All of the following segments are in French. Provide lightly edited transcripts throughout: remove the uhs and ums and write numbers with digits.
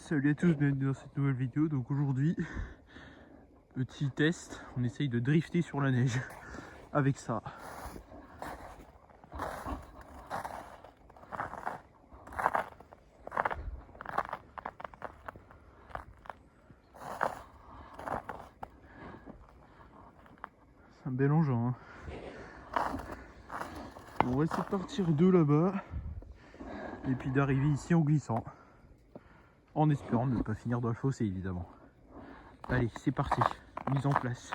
Salut à tous, bienvenue dans cette nouvelle vidéo. Donc aujourd'hui, petit test, on essaye de drifter sur la neige avec ça. C'est un bel engin, hein. On va essayer de partir de là-bas et puis d'arriver ici en glissant, en espérant ne pas finir dans le fossé évidemment. Allez, c'est parti, mise en place.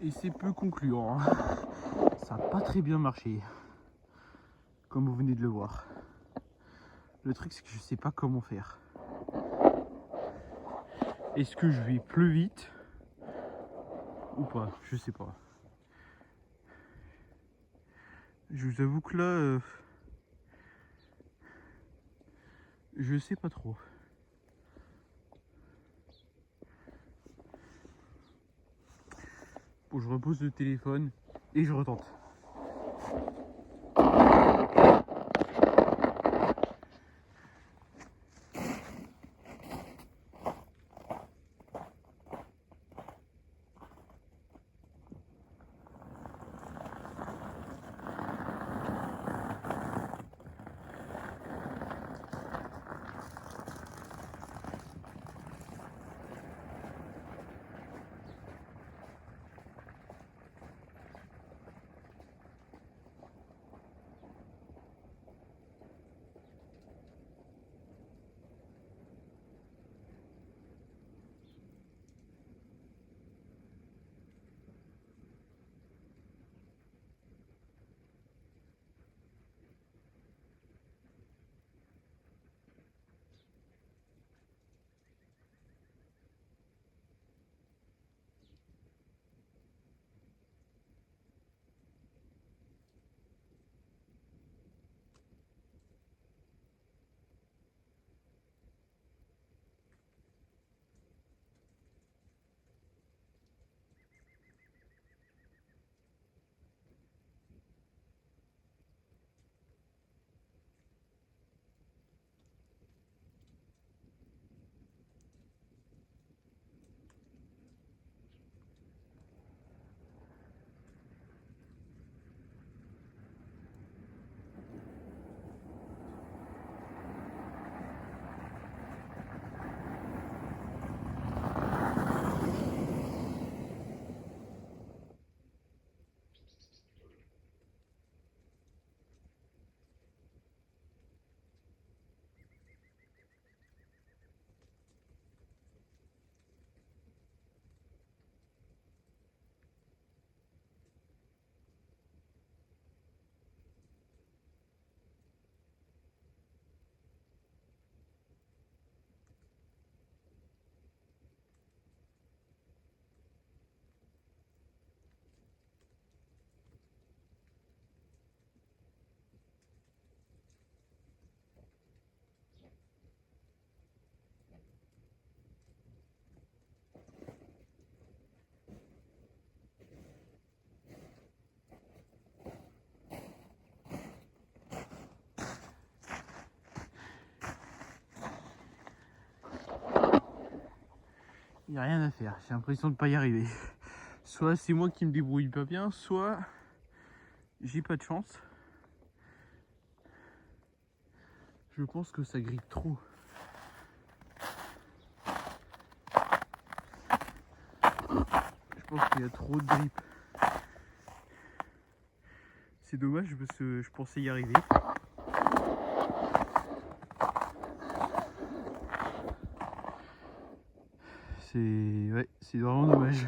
Et c'est peu concluant, hein. Ça n'a pas très bien marché, comme vous venez de le voir. Le truc, c'est que je sais pas comment faire. Est-ce que je vais plus vite ou pas? Je sais pas. Je vous avoue que là, je sais pas trop. Bon, je repose le téléphone et je retente. Il n'y a rien à faire, j'ai l'impression de pas y arriver. Soit c'est moi qui me débrouille pas bien, soit j'ai pas de chance. Je pense que ça grippe trop. Je pense qu'il y a trop de grippe. C'est dommage parce que je pensais y arriver. C'est vraiment dommage.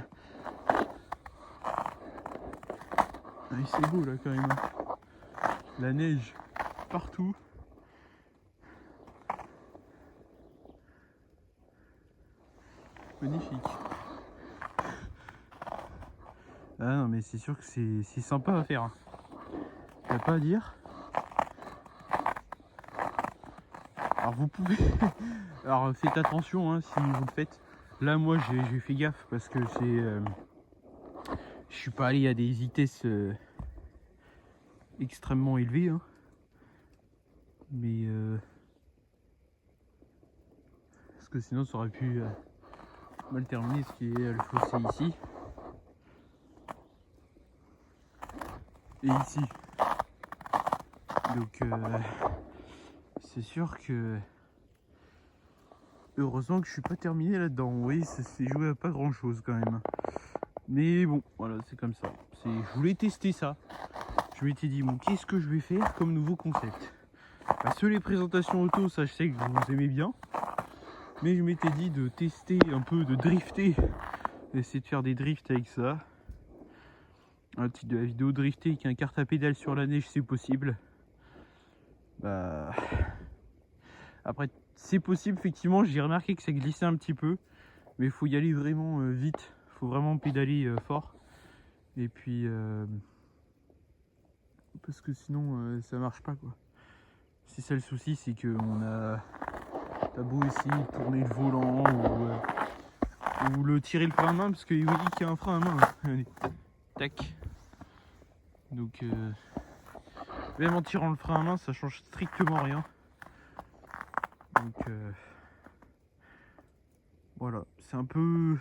Ah, c'est beau là quand même. La neige partout. Magnifique. Ah non mais c'est sûr que c'est sympa à faire. Y'a pas à dire. Alors vous pouvez. Alors faites attention hein, si vous le faites. Là moi j'ai fait gaffe parce que je suis pas allé à des vitesses extrêmement élevées hein. Mais parce que sinon ça aurait pu mal terminer ce qui est le fossé ici. Et ici. Donc c'est sûr que heureusement que je suis pas terminé là-dedans. Vous voyez, ça s'est joué à pas grand chose quand même. Mais bon, voilà, c'est comme ça. Je voulais tester ça. Je m'étais dit, bon, qu'est-ce que je vais faire comme nouveau concept? Parce que les présentations auto, ça je sais que vous aimez bien. Mais je m'étais dit de tester un peu, de drifter. D'essayer de faire des drifts avec ça. Un titre de la vidéo drifter avec un carte à pédale sur la neige, c'est possible. Bah... Après, c'est possible, effectivement, j'ai remarqué que ça glissait un petit peu. Mais il faut y aller vraiment vite. Il faut vraiment pédaler fort. Et puis... parce que sinon, ça marche pas, quoi. C'est ça le souci, c'est qu'on a... T'as beau essayer de tourner le volant ou le tirer le frein à main, parce qu'il vous dit qu'il y a un frein à main. Allez, tac. Donc, même en tirant le frein à main, ça change strictement rien. Donc, voilà, c'est un peu...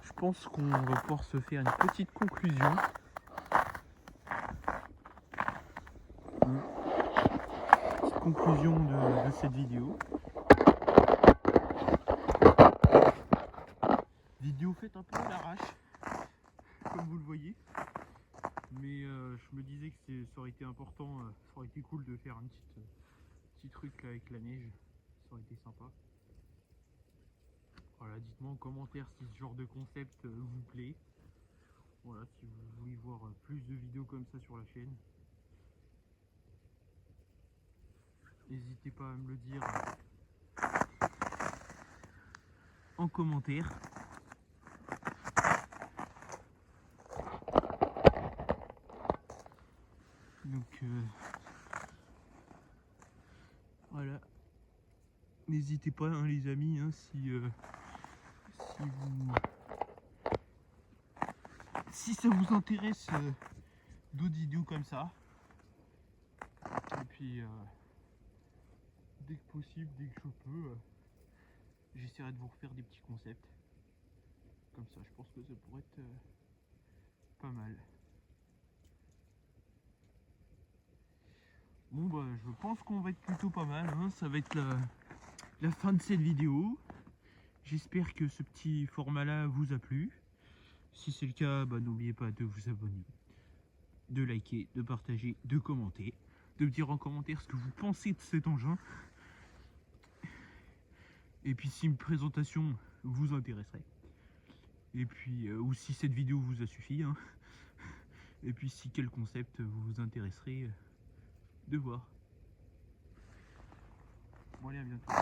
Je pense qu'on va pouvoir se faire une petite conclusion. Petite conclusion de cette vidéo. Vidéo faite un peu à l'arrache, comme vous le voyez. Mais je me disais que ça aurait été important, ça aurait été cool de faire un petit truc là, avec la neige. Ça aurait été sympa. Voilà, dites-moi en commentaire si ce genre de concept vous plaît. Voilà, si vous voulez voir plus de vidéos comme ça sur la chaîne. N'hésitez pas à me le dire en commentaire. Donc voilà. N'hésitez pas hein, les amis, hein, si ça vous intéresse d'autres vidéos comme ça. Et puis dès que possible, dès que je peux, j'essaierai de vous refaire des petits concepts. Comme ça, je pense que ça pourrait être pas mal. Bon bah je pense qu'on va être plutôt pas mal, hein. Ça va être la fin de cette vidéo. J'espère que ce petit format là vous a plu. Si c'est le cas, bah, n'oubliez pas de vous abonner, de liker, de partager, de commenter, de me dire en commentaire ce que vous pensez de cet engin. Et puis si une présentation vous intéresserait. Et puis ou si cette vidéo vous a suffi hein. Et puis si quel concept vous intéresserait de voir. Bon allez, à bientôt.